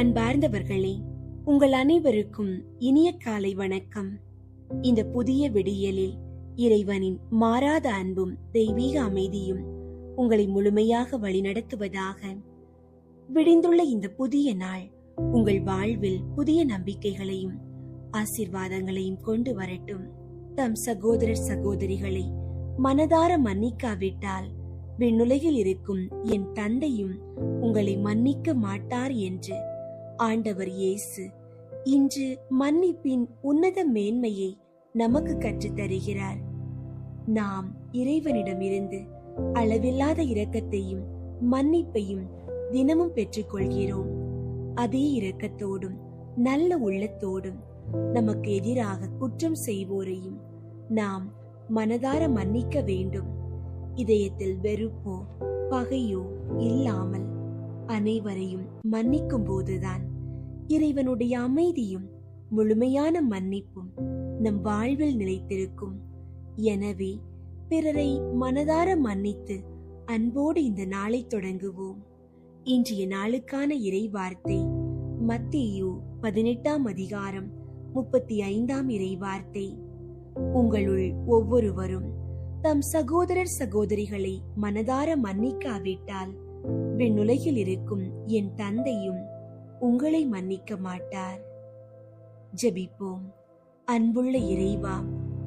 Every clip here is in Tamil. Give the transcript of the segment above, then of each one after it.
அன்பார்ந்தவர்களே, உங்கள் அனைவருக்கும் இனிய காலை வணக்கம். இந்த புதிய விடியலில் இறைவனின் மாறாத அன்பும் தெய்வீக அமைதியும் உங்களை முழுமையாக வழிநடத்துவதாக. விடிந்துள்ள இந்த புதிய நாள் உங்கள் வாழ்வில் புதிய நம்பிக்கைகளையும் ஆசீர்வாதங்களையும் கொண்டு வரட்டும். தம் சகோதரர் சகோதரிகளை மனதார மன்னிக்காவிட்டால் விண்ணுலகில் இருக்கும் என் தந்தையும் உங்களை மன்னிக்க மாட்டார் என்று ஆண்டவர் இயேசு இன்று மன்னிப்பின் உன்னத மேன்மையை நமக்கு கற்றுத் தருகிறார். நாம் இறைவனிடமிருந்து அளவில்லாத இரக்கத்தையும் மன்னிப்பையும் தினமும் பெற்றுக் கொள்கிறோம். அதே இரக்கத்தோடும் நல்ல உள்ளத்தோடும் நமக்கு எதிராக குற்றம் செய்வோரையும் நாம் மனதார மன்னிக்க வேண்டும். இதயத்தில் வெறுப்போ பகையோ இல்லாமல் அனைவரையும் மன்னிக்கும் போதுதான் இறைவனுடைய அமைதியும் முழுமையான மன்னிப்பும் நம் வாழ்வில் நிலைத்திருக்கும். எனவே பிறரை மனதார மன்னித்து அன்போடு இந்த நாளை தொடங்குவோம். இன்றைய நாளுக்கான இறை வார்த்தை மத்தேயு 18ஆம் அதிகாரம் 35ஆம் இறை வார்த்தை. உங்களுள் ஒவ்வொருவரும் தம் சகோதரர் சகோதரிகளை மனதார மன்னிக்காவிட்டால் விண்ணுலகில் இருக்கும் என் தந்தையும் உங்களை மன்னிக்க மாட்டார். ஜெபிப்போம். அன்புள்ள இறைவா,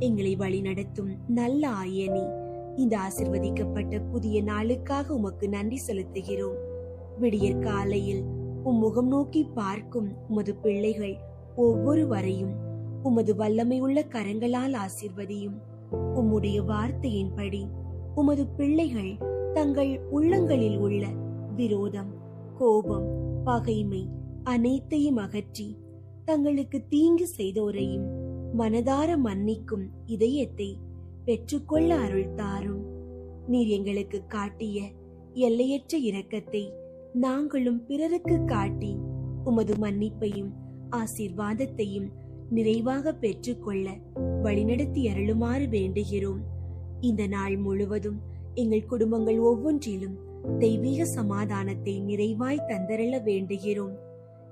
எங்களை வழிநடத்தும் நல்ல ஆயனே, இந்த ஆசிர்வதிக்கப்பட்ட புதிய நாளுக்காக உமக்கு நன்றி செலுத்துகிறோம். விடியற் காலையில் முகம் நோக்கி பார்க்கும் உமது பிள்ளைகள் ஒவ்வொருவரையும் உமது வல்லமை உள்ள கரங்களால் ஆசீர்வதியும். உம்முடைய வார்த்தையின்படி உமது பிள்ளைகள் தங்கள் உள்ளங்களில் உள்ள விரோதம், கோபம், பகைமை அனைத்தையும் அகற்றி தங்களுக்கு தீங்கு செய்தோரையும் மனதார மன்னிக்கும் இதயத்தை பெற்றுக்கொள்ள அருள் தாரும். நீர் எங்களுக்கு காட்டிய எல்லையற்ற இரக்கத்தை நாங்களும் பிறருக்கு காட்டி உமது மன்னிப்பையும் ஆசீர்வாதத்தையும் நிறைவாக பெற்றுக்கொள்ள வழிநடத்தி அருளுமாறு வேண்டுகிறோம். இந்த நாள் முழுவதும் எங்கள் குடும்பங்கள் ஒவ்வொன்றிலும் தெய்வீக சமாதானத்தை நிறைவாய் தந்தருள வேண்டுகிறோம்.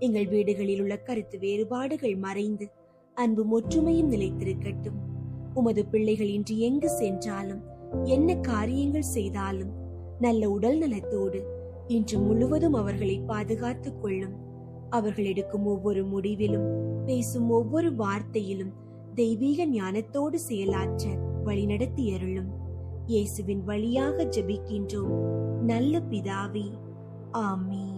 எங்கள் வீடுகளில் உள்ள கருத்து வேறுபாடுகள் மறைந்து அன்பும் ஒற்றுமையும் நிலைத்திருக்கட்டும். உமது பிள்ளைகள் இன்று எங்கு சென்றாலும் என்ன காரியங்கள் செய்தாலும் நல்ல உடல் நலத்தோடு இன்று முழுவதும் அவர்களை பாதுகாத்துக் கொள்ளும். அவர்கள் எடுக்கும் ஒவ்வொரு முடிவிலும் பேசும் ஒவ்வொரு வார்த்தையிலும் தெய்வீக ஞானத்தோடு செயலாற்ற வழிநடத்தி அருளும். இயேசுவின் வழியாக ஜெபிக்கின்றோம் நல்ல பிதாவே, ஆமென்.